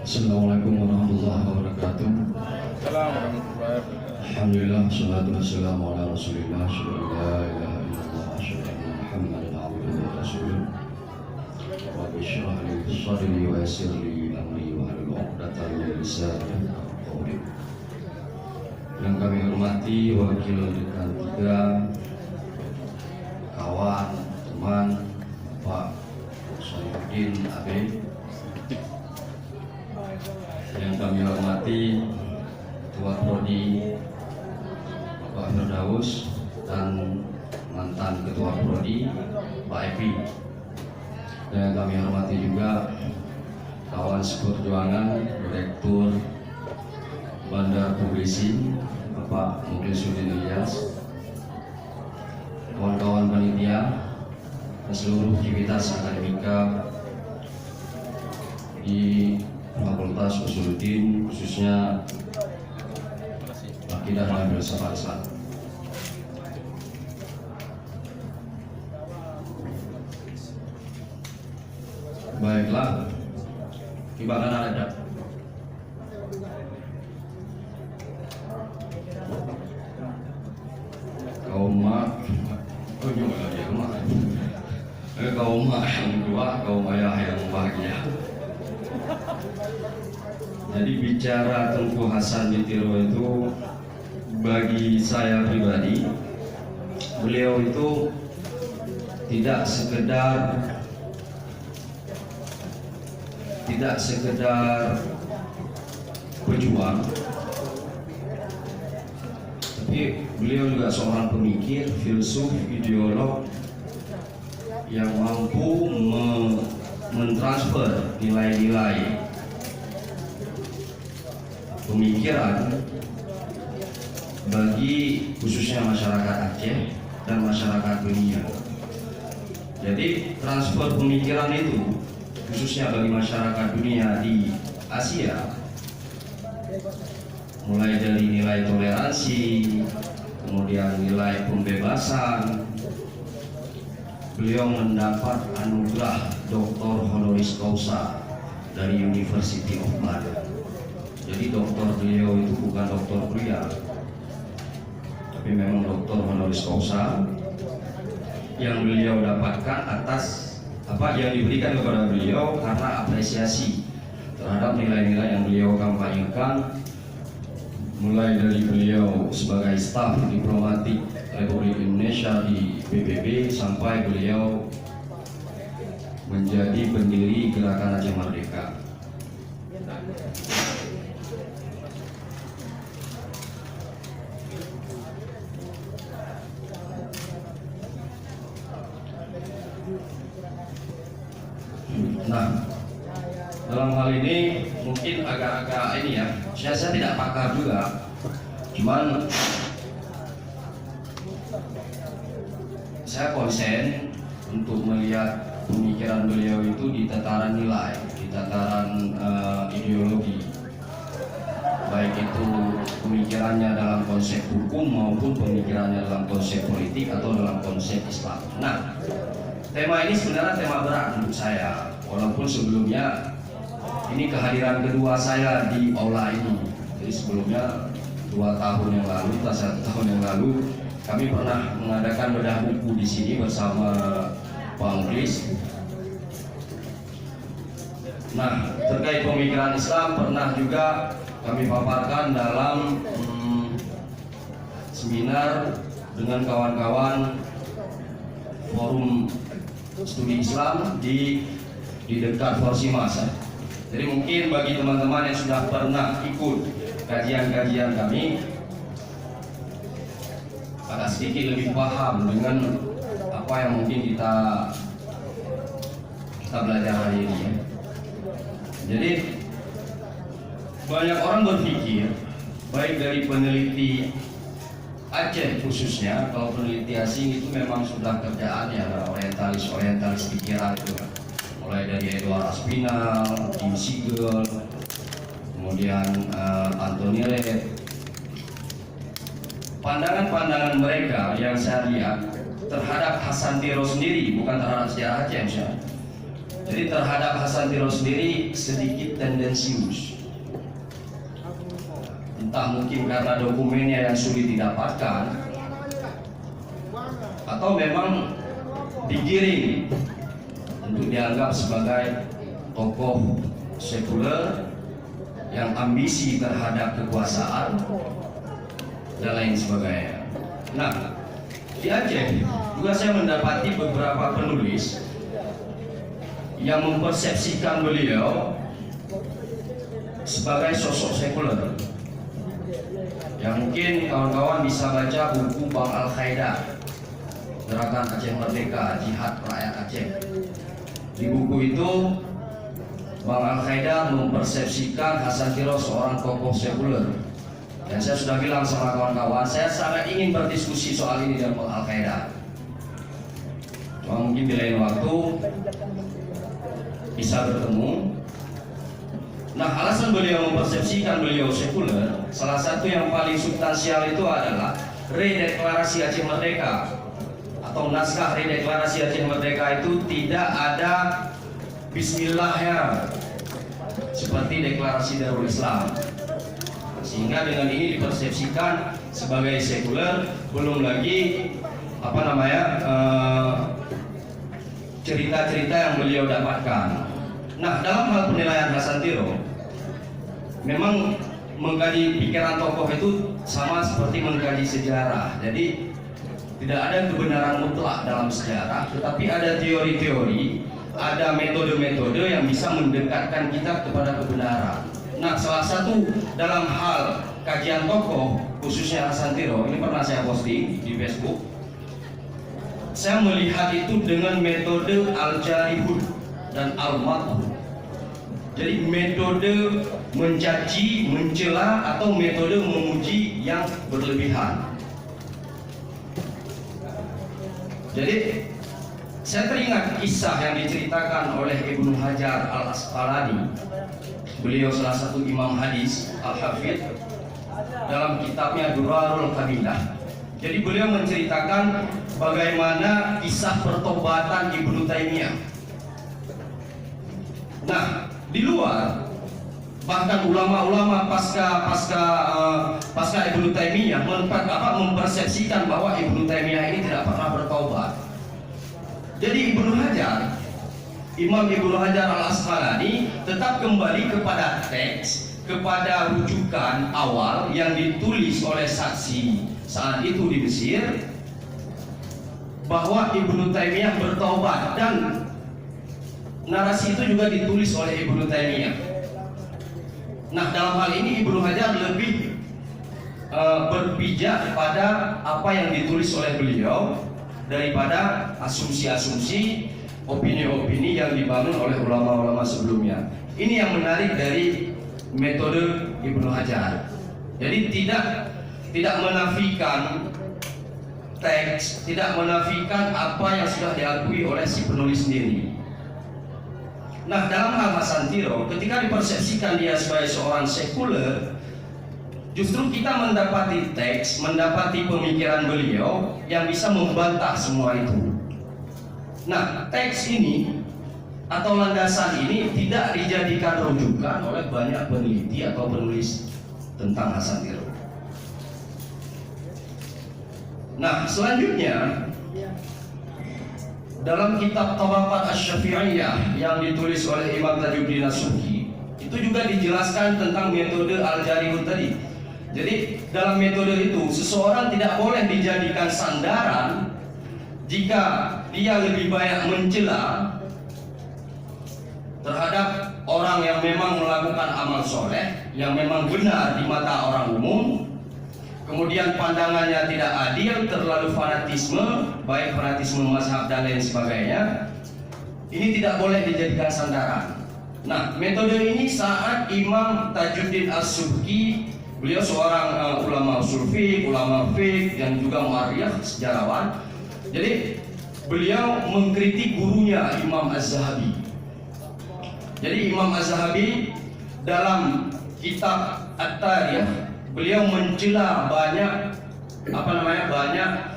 Assalamualaikum warahmatullahi wabarakatuh. Assalamualaikum warahmatullahi wabarakatuh. Alhamdulillah, salatu wassalamu ala rasulillah, asyhadu an la ilaha illallah, asyhadu anna Muhammadan abduhu wa rasuluh. Rabbi shrah li sadri wa yassir li amri wa hlul 'uqdatam min lisani yafqahu qawli. Yang kami hormati wakil dekan 3, kawan, teman, Bapak Saifuddin Abe. Yang kami hormati Ketua Prodi Bapak Firdaus dan mantan Ketua Prodi Pak Epi. Dan yang kami hormati juga kawan seperjuangan Direktur Bandar Publisi Bapak Mukhlisuddin Ilyas, kawan-kawan panitia dan seluruh aktivitas akademika di Fakultas Usuluddin, khususnya Akidah dan Filsafat Islam. Baiklah, timbangan ada. Kaum mak, kaum mak yang kedua, kaum ayah yang bahagia. Jadi bicara Tengku Hasan Bitiro itu, bagi saya pribadi, beliau itu tidak sekedar pejuang, tapi beliau juga seorang pemikir, filsuf, ideolog yang mampu mentransfer nilai-nilai pemikiran bagi khususnya masyarakat Aceh dan masyarakat dunia. Jadi transfer pemikiran itu khususnya bagi masyarakat dunia di Asia, mulai dari nilai toleransi, kemudian nilai pembebasan. Beliau mendapat anugerah Dr. Honoris Causa dari University of London. Jadi doktor beliau itu bukan doktor pria, tapi memang doktor honoris causa yang beliau dapatkan atas apa yang diberikan kepada beliau karena apresiasi terhadap nilai-nilai yang beliau kampanyekan, mulai dari beliau sebagai staf diplomatik Republik Indonesia di PBB sampai beliau menjadi pendiri Gerakan Aceh Merdeka. Nah, dalam hal ini mungkin agak-agak ini ya, saya tidak pakar juga, cuman saya konsen untuk melihat pemikiran beliau itu di tataran nilai, di tataran ideologi, baik itu pemikirannya dalam konsep hukum maupun pemikirannya dalam konsep politik atau dalam konsep Islam. Nah, tema ini sebenarnya tema berat untuk saya, walaupun sebelumnya ini kehadiran kedua saya di aula ini. Jadi sebelumnya 2 tahun yang lalu atau 1 tahun yang lalu kami pernah mengadakan bedah buku di sini bersama Pak Mukhlis. Nah, terkait pemikiran Islam pernah juga kami paparkan dalam seminar dengan kawan-kawan forum studi Islam di dekat Forsimas. Jadi mungkin bagi teman-teman yang sudah pernah ikut kajian-kajian kami agak sedikit lebih paham dengan apa yang mungkin kita belajar hari ini ya. Jadi banyak orang berpikir, baik dari peneliti Aceh khususnya, kalau peneliti asing itu memang sudah kerjaannya orientalis pikiran itu kan. Mulai dari Edward Aspinall, Jim Siegel, kemudian Anthony Reid. Pandangan-pandangan mereka yang saya lihat terhadap Hasan Tiro sendiri, bukan terhadap sejarah Aceh misalnya, Jadi terhadap Hasan Tiro sendiri sedikit tendensius. Entah mungkin karena dokumennya yang sulit didapatkan, atau memang digiring untuk dianggap sebagai tokoh sekuler yang ambisi terhadap kekuasaan dan lain sebagainya. Nah, di Aceh juga saya mendapati beberapa penulis yang mempersepsikan beliau sebagai sosok sekuler. Yang mungkin kawan-kawan bisa baca buku Bang Al-Qaeda, Gerakan Aceh Merdeka, Jihad Rakyat Aceh. Di buku itu Bang Al-Qaeda mempersepsikan Hasan Tiro seorang tokoh sekuler. Dan saya sudah bilang sama kawan-kawan, saya sangat ingin berdiskusi soal ini dengan Bang Al-Qaeda. Cuma mungkin di lain waktu bisa bertemu. Nah, alasan beliau mempersepsikan beliau sekuler, salah satu yang paling substansial itu adalah Redeklarasi Aceh Merdeka atau naskah Redeklarasi Aceh Merdeka itu tidak ada bismillahnya seperti Deklarasi Darul Islam, sehingga dengan ini dipersepsikan sebagai sekuler. Belum lagi cerita-cerita yang beliau dapatkan. Nah, dalam hal penilaian Hasan Tiro, memang mengkaji pikiran tokoh itu sama seperti mengkaji sejarah. Jadi tidak ada kebenaran mutlak dalam sejarah, tetapi ada teori-teori, ada metode-metode yang bisa mendekatkan kita kepada kebenaran. Nah, salah satu dalam hal kajian tokoh, khususnya Hasan Tiro, ini pernah saya posting di Facebook. Saya melihat itu dengan metode al-jarihud dan al-madhur. Jadi metode mencaci, mencela, atau metode memuji yang berlebihan. Jadi saya teringat kisah yang diceritakan oleh Ibnu Hajar Al-Asqalani. Beliau salah satu imam hadis Al-Hafidh dalam kitabnya Durarul Qadilah. Jadi beliau menceritakan bagaimana kisah pertobatan Ibnu Taimiyah. Nah, di luar bahkan ulama-ulama pasca Ibnu Taimiyah mempersepsikan bahwa Ibnu Taimiyah ini tidak pernah bertaubat. Jadi Imam Ibnu Hajar Al-Asqalani tetap kembali kepada teks, kepada rujukan awal yang ditulis oleh saksi saat itu di Mesir, bahwa Ibnu Taimiyah bertaubat, dan narasi itu juga ditulis oleh Ibnu Taimiyah. Nah, dalam hal ini Ibnu Hajar lebih berpijak pada apa yang ditulis oleh beliau daripada asumsi-asumsi, opini-opini yang dibangun oleh ulama-ulama sebelumnya. Ini yang menarik dari metode Ibnu Hajar. Jadi tidak menafikan teks, tidak menafikan apa yang sudah diakui oleh si penulis sendiri. Nah, dalam hal Hasan Tiro, ketika dipersepsikan dia sebagai seorang sekuler, justru kita mendapati teks, mendapati pemikiran beliau yang bisa membantah semua itu. Nah, teks ini atau landasan ini tidak dijadikan rujukan oleh banyak peneliti atau penulis tentang Hasan Tiro. Nah, selanjutnya dalam kitab Tabaqat Asy-Syafi'iyah yang ditulis oleh Imam Tajuddin As-Subki, itu juga dijelaskan tentang metode al-jarihud tadi. Jadi dalam metode itu seseorang tidak boleh dijadikan sandaran jika dia lebih banyak mencela terhadap orang yang memang melakukan amal soleh, yang memang benar di mata orang umum, kemudian pandangannya tidak adil, terlalu fanatisme, baik fanatisme mazhab dan lain sebagainya. Ini tidak boleh dijadikan sandaran. Nah, metode ini saat Imam Tajuddin As-Subki, beliau seorang ulama usul fiqh, ulama fiqh, dan juga mu'arrikh, sejarawan. Jadi beliau mengkritik gurunya Imam Az-Zahabi. Jadi Imam Az-Zahabi dalam kitab At-Tarikh, beliau mencela banyak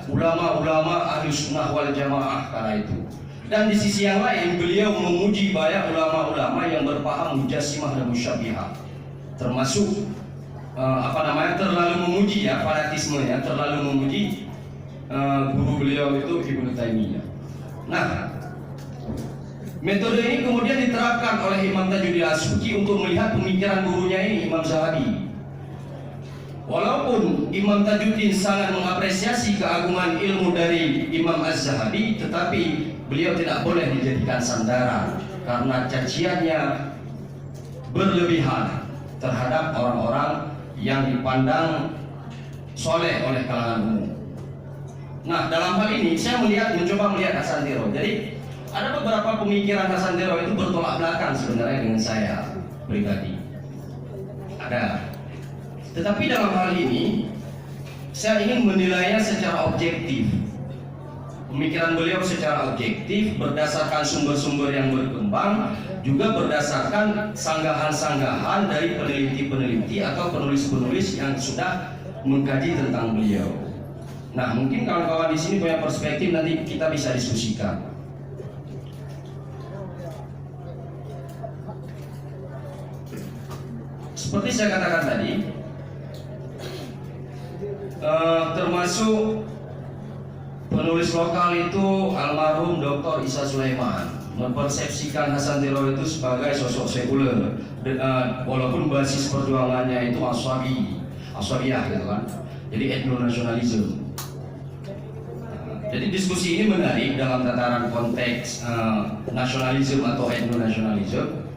ulama-ulama Ahlus Sunnah wal Jamaah kala itu. Dan di sisi yang lain beliau memuji banyak ulama-ulama yang berpaham mujassimah dan musyabbihah, termasuk terlalu memuji ya, fanatisme ya, terlalu memuji guru beliau itu Ibnu Taimiyah. Nah, metode ini kemudian diterapkan oleh Imam Tajuddin As-Subki untuk melihat pemikiran gurunya ini, Imam Zahabi. Walaupun Imam Tajuddin sangat mengapresiasi keagungan ilmu dari Imam Az-Zahabi, tetapi beliau tidak boleh dijadikan sandaran karena caciannya berlebihan terhadap orang-orang yang dipandang soleh oleh kalangan umum. Nah, dalam hal ini saya mencoba melihat Hasan Tiro. Jadi ada beberapa pemikiran Hasan Tiro itu bertolak belakang sebenarnya dengan saya pribadi. Ada. Tetapi dalam hal ini saya ingin menilainya secara objektif. Pemikiran beliau secara objektif berdasarkan sumber-sumber yang berkembang, juga berdasarkan sanggahan-sanggahan dari peneliti-peneliti atau penulis-penulis yang sudah mengkaji tentang beliau. Nah, mungkin kawan-kawan di sini punya perspektif, nanti kita bisa diskusikan. Seperti saya katakan tadi, termasuk penulis lokal itu almarhum Dr. Isa Sulaiman mempersepsikan Hasan Tiro itu sebagai sosok sekuler, walaupun basis perjuangannya itu Aswabiyah gitu kan, jadi etnonasionalisme. Jadi diskusi ini menarik dalam tataran konteks nasionalisme atau etnonasionalisme.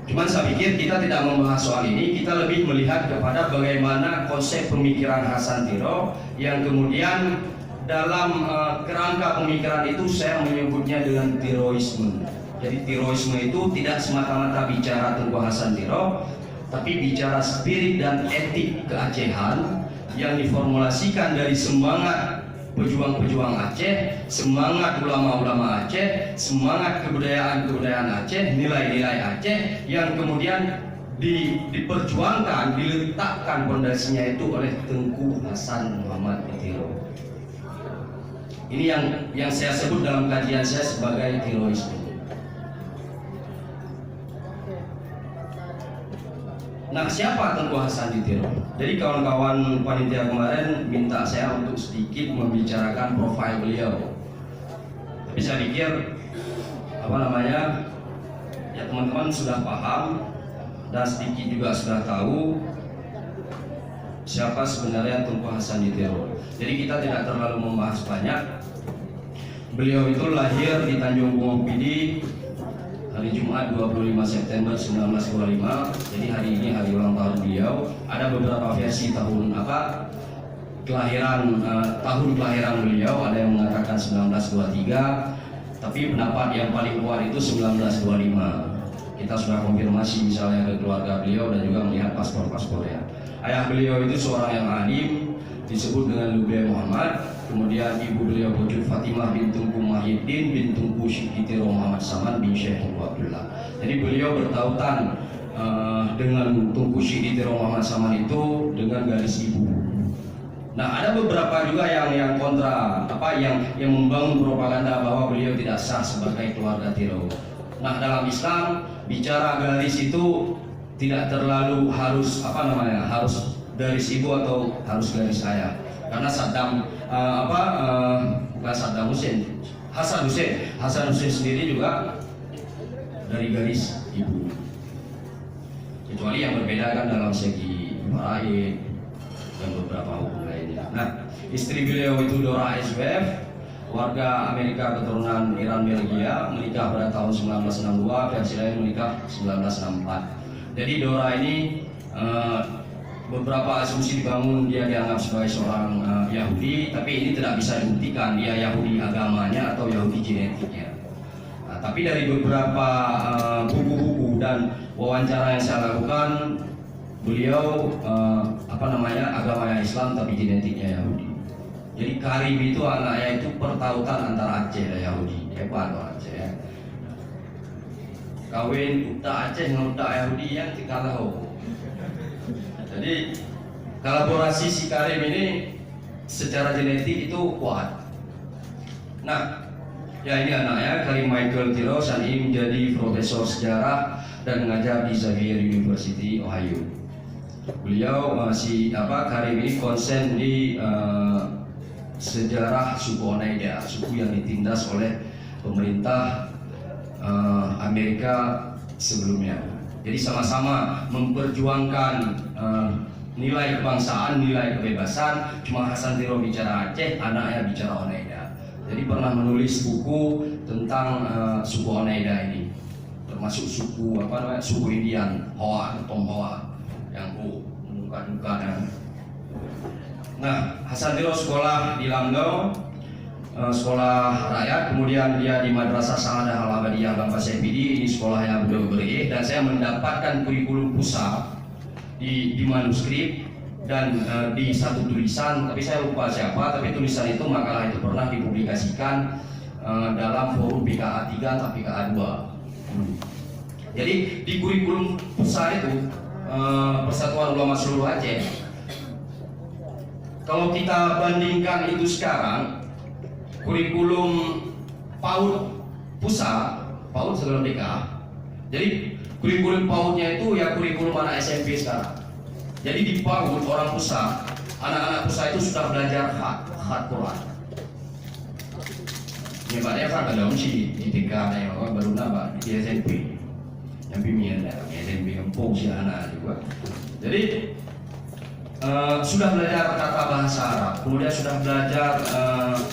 Cuman saya pikir kita tidak membahas soal ini, kita lebih melihat kepada bagaimana konsep pemikiran Hasan Tiro yang kemudian dalam kerangka pemikiran itu saya menyebutnya dengan Tiroisme. Jadi Tiroisme itu tidak semata-mata bicara Tengku Hasan Tiro, tapi bicara spirit dan etik keacehan yang diformulasikan dari semangat pejuang-pejuang Aceh, semangat ulama-ulama Aceh, semangat kebudayaan Aceh, nilai-nilai Aceh yang kemudian diperjuangkan, diletakkan pondasinya itu oleh Tengku Hasan Muhammad Tiro. Ini yang saya sebut dalam kajian saya sebagai Tiroisme. Nah, siapa Tengku Hasan Tiro? Jadi kawan-kawan panitia kemarin minta saya untuk sedikit membicarakan profil beliau. Tapi saya pikir ya teman-teman sudah paham dan sedikit juga sudah tahu siapa sebenarnya Tengku Hasan Tiro. Jadi kita tidak terlalu membahas banyak. Beliau itu lahir di Tanjung Bungo Pidi hari Jumat 25 September 1925. Jadi hari ini hari ulang tahun beliau. Ada beberapa versi tahun kelahiran beliau. Ada yang mengatakan 1923, tapi pendapat yang paling kuat itu 1925. Kita sudah konfirmasi misalnya ke keluarga beliau dan juga melihat paspor-paspornya. Ayah beliau itu seorang yang alim, disebut dengan Lubay Muhammad. Kemudian ibu beliau wujud Fatimah bin Tengku Mahiddin bin Tengku Syekh Tiro Muhammad Saman bin Syekh Tengku Abdullah. Jadi beliau bertautan dengan Tengku Syekh Tiro Muhammad Saman itu dengan garis ibu. Nah, ada beberapa juga yang kontra, yang membangun propaganda bahwa beliau tidak sah sebagai keluarga Tiro. Nah, dalam Islam bicara garis itu tidak terlalu harus harus garis ibu atau harus garis ayah. Karena Hasan Hussein sendiri juga dari garis ibu. Kecuali yang berbeda kan dalam segi faraid dan beberapa hukum lainnya. Nah, istri beliau itu Dora SWF, warga Amerika keturunan Iran Belgia, menikah pada tahun 1962, versi lain menikah 1964. Jadi Dora ini beberapa asumsi dibangun dia dianggap sebagai seorang Yahudi, tapi ini tidak bisa dibuktikan dia Yahudi agamanya atau Yahudi genetiknya. Nah, tapi dari beberapa buku-buku dan wawancara yang saya lakukan, beliau agamanya Islam tapi genetiknya Yahudi. Jadi Karim itu anaknya itu pertautan antara Aceh dan Yahudi. Hebat orang Aceh ya. Kawin utak Aceh dengan utak Yahudi yang tinggal tahu. Jadi kolaborasi si Karim ini secara genetik itu kuat. Nah, Ya, ini anaknya, Karim Michael Tiro, saat ini menjadi profesor sejarah dan mengajar di Xavier University, Ohio. Beliau Karim ini konsen di sejarah suku Oneida, suku yang ditindas oleh pemerintah Amerika sebelumnya. Jadi sama-sama memperjuangkan nilai kebangsaan, nilai kebebasan. Cuma Hasan Tiro bicara Aceh, anaknya bicara Oneida. Jadi pernah menulis buku tentang suku Oneida ini, termasuk suku suku Indian Hoa, Tom Hoa, yang muka-muka dan. Nah, Hasan Tiro sekolah di Langgau, sekolah rakyat, kemudian dia di Madrasah Sa'adah Al-Abadiyah Bangka Sepidi, ini sekolah yang berbeda, dan saya mendapatkan kurikulum pusat di manuskrip dan di satu tulisan, tapi saya lupa siapa, tapi tulisan itu, makalah itu pernah dipublikasikan dalam forum BKA 3 atau BKA 2. Jadi di kurikulum pusat itu Persatuan Ulama Seluruh Aceh, kalau kita bandingkan itu sekarang, kurikulum PAUD pusat, PAUD sebelum BK. Jadi kurikulum PAUD-nya itu ya kurikulum anak SMP sekarang. Jadi di PAUD orang pusat, anak-anak pusat itu sudah belajar khat Quran. Ini Pak Evan ada sih di TK yang baru nambah di SMP, yang pimpinan SMP empung si anak juga. Jadi sudah belajar kata bahasa Arab, kemudian sudah belajar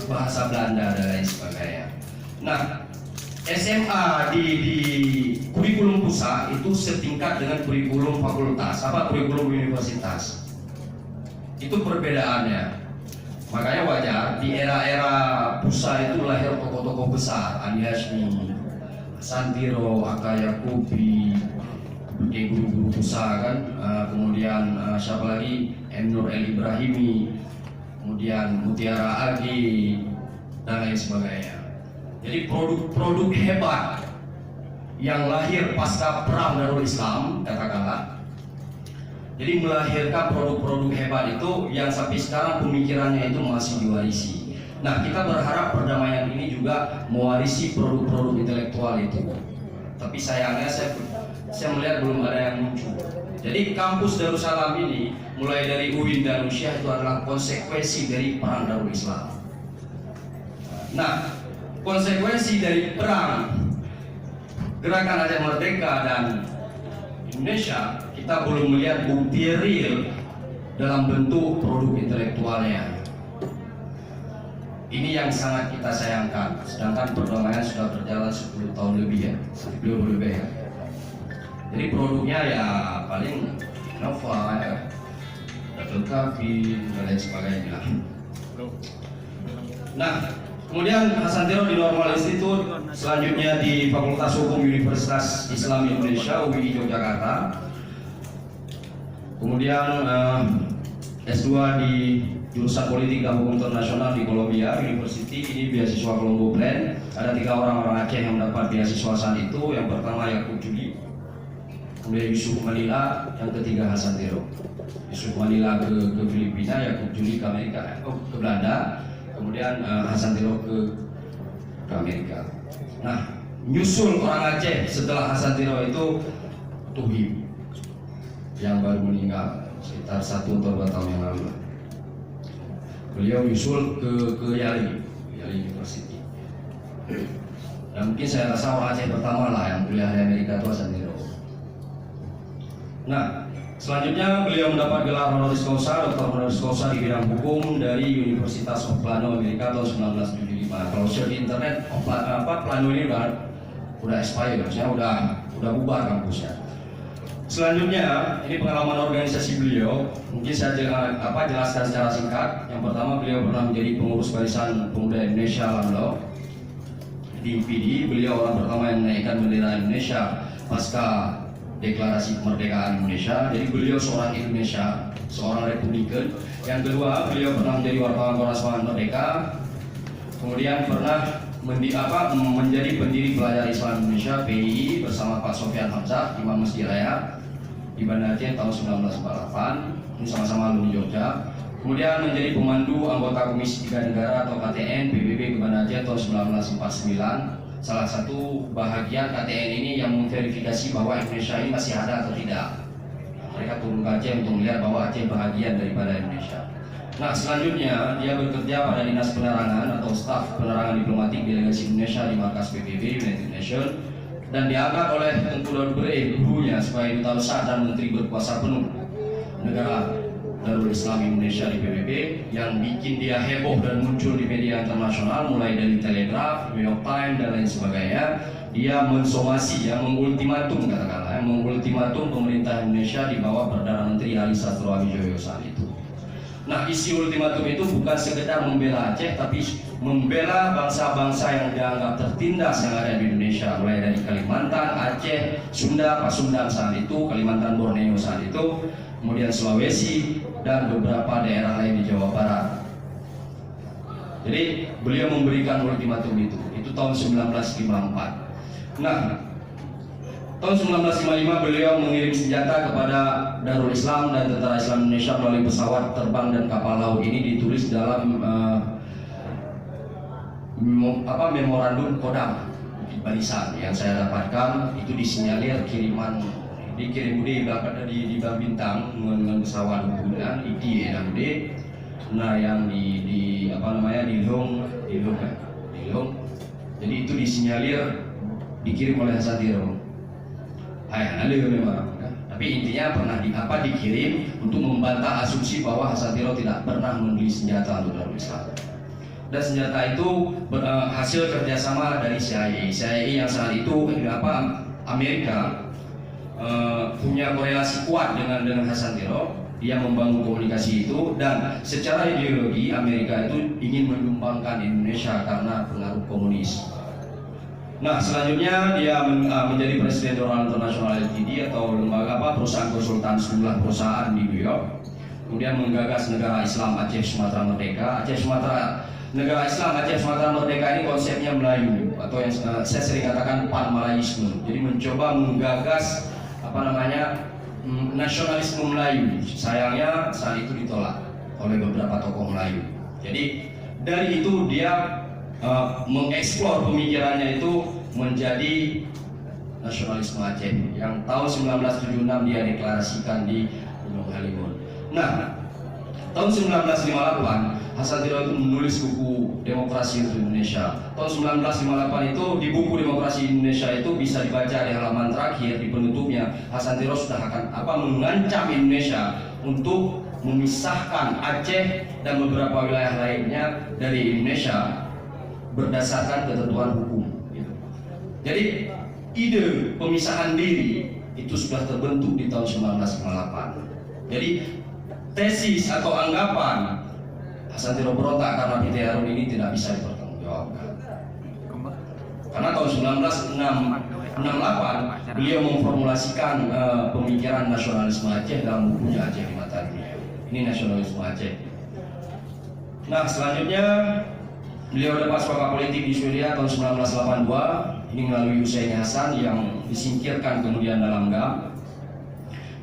bahasa Belanda dan lain sebagainya. Nah, SMA di kurikulum pusat itu setingkat dengan kurikulum fakultas, kurikulum universitas. Itu perbedaannya. Makanya wajar di era-era pusat itu lahir tokoh-tokoh besar, Andi Hashmi, Hasan Tiro, Aka Yakubi, guru-guru pusat kan, kemudian siapa lagi, Nur El Ibrahimi, kemudian Mutiara Agi dan lain sebagainya. Jadi produk-produk hebat yang lahir pasca perang Darul Islam, katakanlah. Jadi melahirkan produk-produk hebat itu yang sampai sekarang pemikirannya itu masih diwarisi. Nah, kita berharap perdamaian ini juga mewarisi produk-produk intelektual itu. Tapi sayangnya saya melihat belum ada yang muncul. Jadi kampus Darussalam ini mulai dari UIN dan Usyah itu adalah konsekuensi dari perang Darul Islam. Nah, konsekuensi dari perang Gerakan Aceh Merdeka dan Indonesia, kita belum melihat bukti real dalam bentuk produk intelektualnya. Ini yang sangat kita sayangkan. Sedangkan perdamaian sudah berjalan 10 tahun lebih ya, 10 lebih ya. Jadi produknya ya paling Nova ya, Datul Kafi dan lain sebagainya. Nah, kemudian Hasan Tiro di Normal Institute, selanjutnya di Fakultas Hukum Universitas Islam Indonesia UII Yogyakarta. Kemudian S2 di jurusan Politik dan Hukum Internasional di Columbia University, ini beasiswa Colombo Plan. Ada 3 orang Aceh yang mendapat beasiswa saat itu. Yang pertama Yakub Juli, kemudian Yusuf Malila, yang ketiga Hasan Tiro. Yusuf Malila ke Filipina, Yakub Juli ke Amerika, ke Belanda. Kemudian Hasan Tiro ke Amerika. Nah, nyusul orang Aceh setelah Hasan Tiro itu Tuhib yang baru meninggal sekitar 1 atau 2 tahun yang lalu. Beliau nyusul ke Yali University. Dan mungkin saya rasa orang Aceh pertama lah yang kuliah di Amerika itu Hasan Tiro. Nah, selanjutnya beliau mendapat gelar honoris causa, doktor honoris causa di bidang hukum dari Universitas of Plano Amerika tahun 1975. Kalau search di internet, Plano ini udah expired, maksudnya udah bubar kampusnya. Selanjutnya, ini pengalaman organisasi beliau. Mungkin saya jelaskan secara singkat. Yang pertama, beliau pernah menjadi pengurus Barisan Pemuda Indonesia Lamlo di PD. Beliau orang pertama yang menaikkan bendera Indonesia pasca Deklarasi Kemerdekaan Indonesia. Jadi beliau seorang Indonesia, seorang Republikan. Yang kedua, beliau pernah menjadi wartawan Koran Semangat Merdeka. Kemudian pernah menjadi pendiri Pelajar Islam Indonesia PII bersama Pak Sofyan Hamzah, Imam Masjid Raya di Banda Aceh tahun 1948. Ini sama-sama alumni Jogja. Kemudian menjadi pemandu anggota Komisi 3 Negara atau KTN PBB Banda Aceh tahun 1949. Salah satu bahagian KTN ini yang memverifikasi bahwa Indonesia ini masih ada atau tidak. Mereka turun ke Aceh untuk melihat bahwa Aceh bahagian daripada Indonesia. Nah, selanjutnya dia bekerja pada Dinas Penerangan atau Staf Penerangan Diplomatik Delegasi Indonesia di markas PBB United Nations, dan diangkat oleh Tengku Daud Bere, gurunya, sebagai duta besar dan menteri berkuasa penuh negara Darul Islam Indonesia di PBB, yang bikin dia heboh dan muncul di media internasional mulai dari Telegraph, New York Times dan lain sebagainya. Dia mensomasi, mengultimatum, katakanlah, mengultimatum pemerintah Indonesia di bawah Perdana Menteri Ali Satrio Wijoyo saat itu. Nah, isi ultimatum itu bukan sekedar membela Aceh, tapi membela bangsa-bangsa yang dianggap tertindas yang ada di Indonesia, mulai dari Kalimantan, Aceh, Sunda, Pasundan saat itu, Kalimantan Borneo saat itu, kemudian Sulawesi, dan beberapa daerah lain di Jawa Barat. Jadi beliau memberikan ultimatum itu tahun 1954. Nah, tahun 1955 beliau mengirim senjata kepada Darul Islam dan Tentara Islam Indonesia melalui pesawat terbang dan kapal laut. Ini ditulis dalam memorandum kodam barisan yang saya dapatkan. Itu disinyalir dikirim di Bang Bintang dengan pesawat hubungan ID dan D. Nah, yang di Lihong. Jadi itu disinyalir dikirim oleh Hasatiro. Memang. Tapi intinya dikirim untuk membantah asumsi bahwa Hasatiro tidak pernah membeli senjata untuk Darul Islam. Dan senjata itu hasil kerjasama dari CIA yang saat itu Amerika punya korelasi kuat dengan Hasatiro. Dia membangun komunikasi itu, dan secara ideologi Amerika itu ingin menumbangkan Indonesia karena pengaruh komunis. Nah, selanjutnya dia menjadi presiden Doral International Ltd atau lembaga perusahaan konsultan sejumlah perusahaan di New York. Kemudian menggagas negara Islam Aceh Sumatera Merdeka. Negara Islam Aceh Sumatera Merdeka ini konsepnya Melayu, atau yang saya sering katakan Pan-Malayisme. Jadi mencoba menggagas nasionalisme Melayu. Sayangnya saat itu ditolak oleh beberapa tokoh Melayu. Jadi dari itu dia mengeksplor pemikirannya itu menjadi nasionalisme Aceh yang tahun 1976 dia deklarasikan di Gunung Halimun. Nah, tahun 1958 Hasatiro itu menulis buku Demokrasi untuk Indonesia. Tahun 1958 itu di buku Demokrasi Indonesia itu bisa dibaca di halaman terakhir di penutupnya. Hasatiro sudah akan mengancam Indonesia untuk memisahkan Aceh dan beberapa wilayah lainnya dari Indonesia berdasarkan ketentuan hukum. Jadi ide pemisahan diri itu sudah terbentuk di tahun 1958. Jadi tesis atau anggapan Hasatiro berontak karena PT Harun ini tidak bisa dipertanggungjawabkan. Karena tahun 1968 beliau memformulasikan pemikiran nasionalisme Aceh dalam bukunya Aceh di Mata Dunia. Ini nasionalisme Aceh. Nah, selanjutnya beliau dapat suaka politik di Swedia tahun 1982. Ini melalui Hussein Hasan yang disingkirkan kemudian dalam GAM.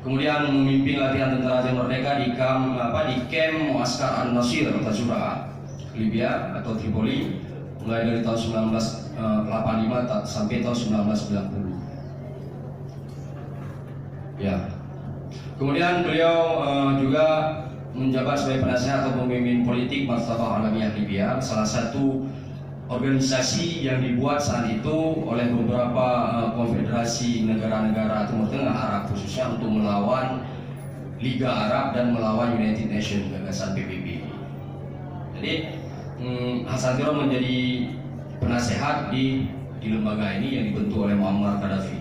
Kemudian memimpin latihan tentara Aceh Merdeka di kamp Muaskar An-Nasir Tazura, Libya atau Tripoli, mulai dari tahun 1985 sampai tahun 1990. Ya. Kemudian beliau juga menjabat sebagai penasehat atau pemimpin politik Maktabah Alamiah Libya, salah satu organisasi yang dibuat saat itu oleh beberapa konfederasi negara-negara Timur Tengah Arab, khususnya untuk melawan Liga Arab dan melawan United Nations, gagasan PBB. Jadi Hasatiro menjadi penasehat di lembaga ini yang dibentuk oleh Muammar Gaddafi.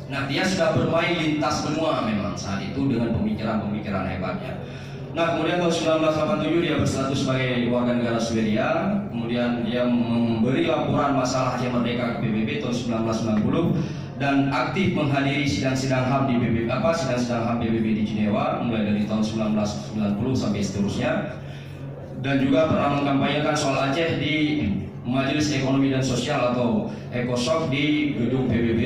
Nah, dia sudah bermain lintas benua memang saat itu dengan pemikiran-pemikiran hebatnya. Nah, kemudian tahun 1987 dia berstatus sebagai warga negara Swedia. Kemudian dia memberi laporan masalah Aceh Merdeka ke PBB tahun 1990 dan aktif menghadiri sidang-sidang HAM di PBB sidang-sidang HAM PBB di Jenewa mulai dari tahun 1990 sampai seterusnya. Dan juga pernah mengkampanyekan soal Aceh di Majelis Ekonomi dan Sosial atau ECOSOC di gedung PBB.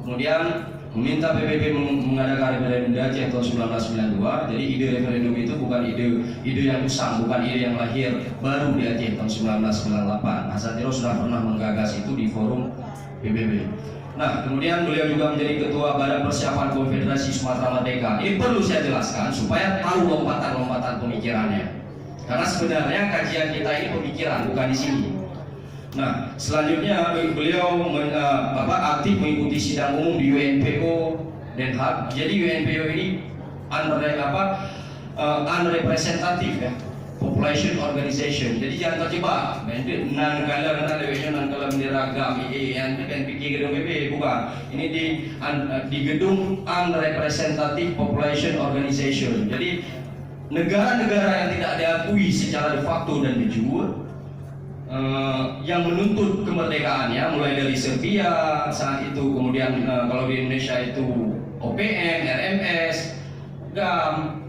Kemudian meminta PBB mengadakan referendum di Aceh tahun 1992. Jadi ide referendum itu bukan ide yang usang, bukan ide yang lahir baru di Aceh tahun 1998. Hasan Tiro sudah pernah menggagas itu di forum PBB. Nah, kemudian beliau juga menjadi ketua Badan Persiapan Konfederasi Sumatera Merdeka. Ini perlu saya jelaskan supaya tahu lompatan-lompatan pemikirannya. Karena sebenarnya kajian kita ini pemikiran, bukan di sini. Nah, selanjutnya beliau aktif mengikuti sidang umum di UNPO Den Haag. Jadi UNPO ini unrepresentative ya, population organization. Jadi jangan terjebak. Nan kalau bendera agam yang pikir gedung PBB bukan. Ini di gedung unrepresentative population organization. Jadi negara-negara yang tidak diakui secara de facto dan de jure yang menuntut kemerdekaannya, mulai dari Serbia saat itu, kemudian kalau di Indonesia itu OPM, RMS, GAM,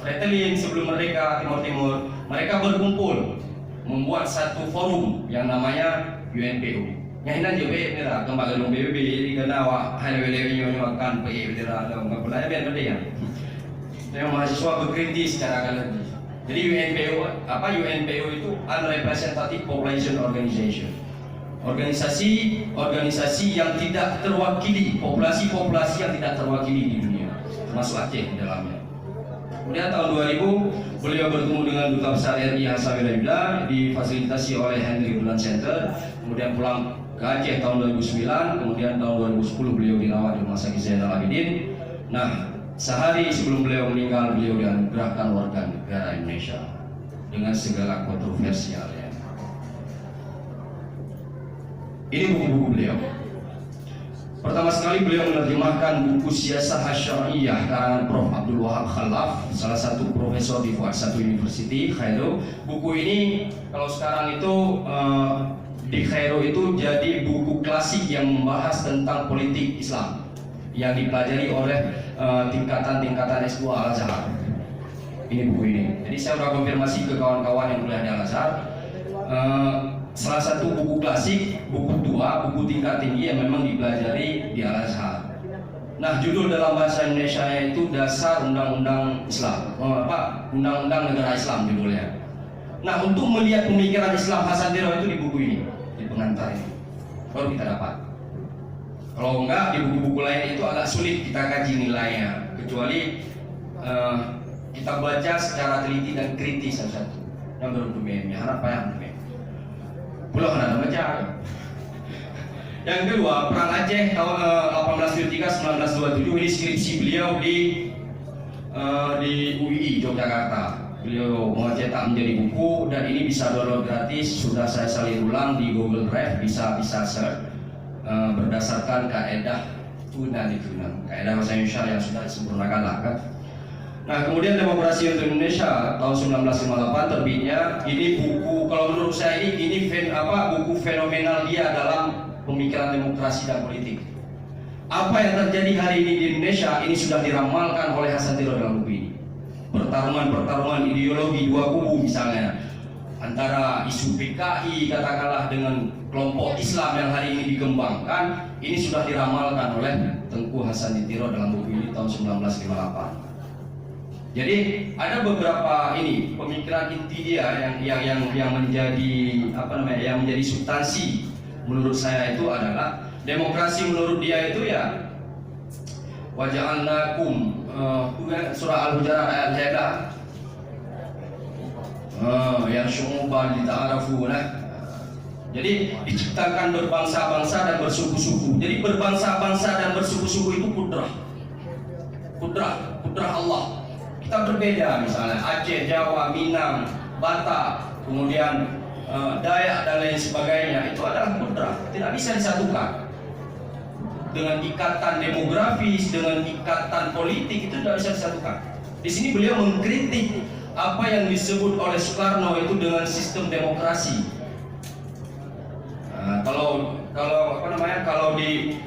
Fretilin sebelum mereka Timur, mereka berkumpul membuat satu forum yang namanya UNPO. Nyahinan juga merah kembali gedung PBB di Kenawa, hal yang menyuarakan PBB dalam kepulauan ya. Yang mahasiswa berkritis secara akademis. Jadi UNPO itu Unrepresentative Population Organization. Organisasi yang tidak terwakili, populasi yang tidak terwakili di dunia, termasuk Aceh di dalamnya. Kemudian tahun 2000 beliau bertemu dengan Duta Besar RI Hassan Wilailah difasilitasi oleh Henry Bulan Center. Kemudian pulang ke Aceh tahun 2009. Kemudian tahun 2010 beliau dirawat di Rumah Sakit Zainal Abidin. Nah, sehari sebelum beliau meninggal, beliau dianugerahkan warga negara Indonesia dengan segala kontroversialnya. Ini buku-buku beliau. Pertama sekali beliau menerjemahkan buku Siyasah Syar'iyyah karangan Prof. Abdul Wahab Khalaf, salah satu profesor di Fuad 1 University, Kairo. Buku ini kalau sekarang itu di Kairo itu jadi buku klasik yang membahas tentang politik Islam yang dipelajari oleh tingkatan S2 Al-Azhar. Ini buku ini. Jadi saya sudah konfirmasi ke kawan-kawan yang kuliah di Al-Azhar. Salah satu buku klasik, buku tua, buku tingkat tinggi yang memang dipelajari di Al-Azhar. Nah, judul dalam bahasa Indonesia itu Dasar Undang-Undang Islam. Undang-Undang Negara Islam judulnya. Nah, untuk melihat pemikiran Islam Hasan Tiro itu di buku ini, di pengantar ini, baru kita dapat. Kalau enggak, di buku-buku lain itu agak sulit kita kaji nilainya, kecuali kita baca secara teliti dan kritis satu-satu. Yang beruntung harap payah pulau ada baca. Yang kedua, Perang Aceh tahun 1873-1927, ini skripsi beliau di UII Yogyakarta. Beliau mencetak menjadi buku dan ini bisa download gratis. Sudah saya salin ulang di Google Drive, bisa search. Berdasarkan kaedah tunan, kaedah bahasa Indonesia yang sudah disempurnakan lah kan. Nah, kemudian Demokrasi untuk Indonesia tahun 1958 terbitnya. Ini buku, kalau menurut saya ini buku fenomenal dia dalam pemikiran demokrasi dan politik. Apa yang terjadi hari ini di Indonesia ini sudah diramalkan oleh Hasan Tiro dalam buku ini. Pertarungan ideologi dua kubu misalnya, antara isu PKI katakanlah dengan kelompok Islam yang hari ini dikembangkan, ini sudah diramalkan oleh Tengku Hasan Tiro dalam buku ini tahun 1958. Jadi ada beberapa ini pemikiran inti dia yang menjadi yang menjadi substansi menurut saya itu adalah demokrasi. Menurut dia itu ya waja'alnakum surah Al-Hujurat ayat 11 yang syu'uban lita'arafu. Jadi diciptakan berbangsa-bangsa dan bersuku-suku. Jadi berbangsa-bangsa dan bersuku-suku itu kudrah Allah. Kita berbeda, misalnya Aceh, Jawa, Minang, Batak, kemudian Dayak dan lain sebagainya, itu adalah kudrah, tidak bisa disatukan. Dengan ikatan demografis, dengan ikatan politik itu tidak bisa disatukan. Di sini beliau mengkritik apa yang disebut oleh Soekarno itu dengan sistem demokrasi. Kalau di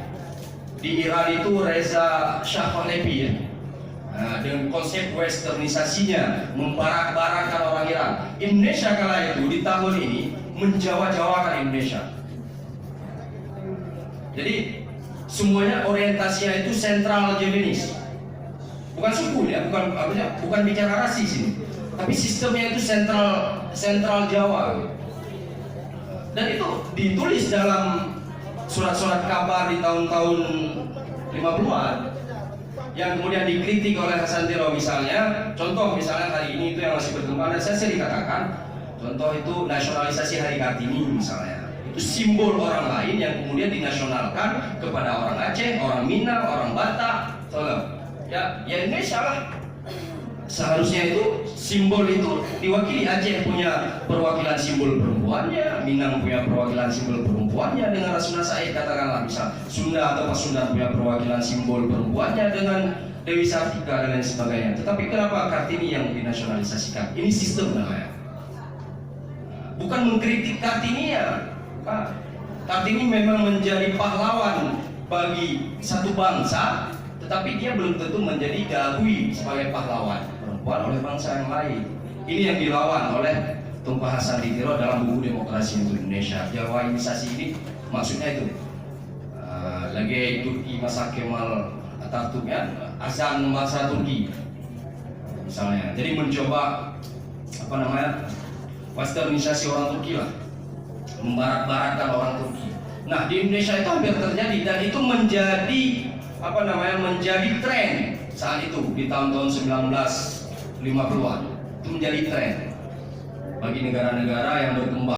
Iran itu Reza Shah Pahlavi ya. Dengan konsep westernisasinya membarak-barakan orang Iran. Indonesia kala itu di tahun ini menjawa-jawakan Indonesia. Jadi semuanya orientasinya itu sentral Javanis, bukan suku ya, bukan bicara rasis ini, tapi sistemnya itu sentral Jawa. Dan itu ditulis dalam surat-surat kabar di tahun-tahun 50-an yang kemudian dikritik oleh Hasantiro misalnya. Contoh misalnya hari ini itu yang masih berkembang dan saya sering katakan, contoh itu nasionalisasi Hari Kartini misalnya. Itu simbol orang lain yang kemudian dinasionalkan kepada orang Aceh, orang Minang, orang Batak. Ya Indonesia lah. Seharusnya itu simbol itu diwakili. Aceh punya perwakilan simbol perempuannya, Minang punya perwakilan simbol perempuannya dengan Rasuna Said katakanlah, misal Sunda atau Pasundan punya perwakilan simbol perempuannya dengan Dewi Sartika dan lain sebagainya. Tetapi kenapa Kartini yang dinasionalisasikan? Ini sistem namanya. Bukan mengkritik Kartini ya. Kartini memang menjadi pahlawan bagi satu bangsa, tetapi dia belum tentu menjadi diakui sebagai pahlawan perempuan oleh bangsa yang lain. Ini yang dilawan oleh Tunku Hasantiro dalam buku Demokrasi untuk Indonesia. Jawainisasi ini maksudnya itu lagi Turki masa Kemal Atatürk ya, azan masa Turki misalnya. Jadi mencoba westernisasi orang Turki lah, membarat-baratkan orang Turki. Nah di Indonesia itu hampir terjadi dan itu menjadi menjadi tren saat itu di tahun-tahun 1950-an. Itu menjadi tren bagi negara-negara yang berkembang.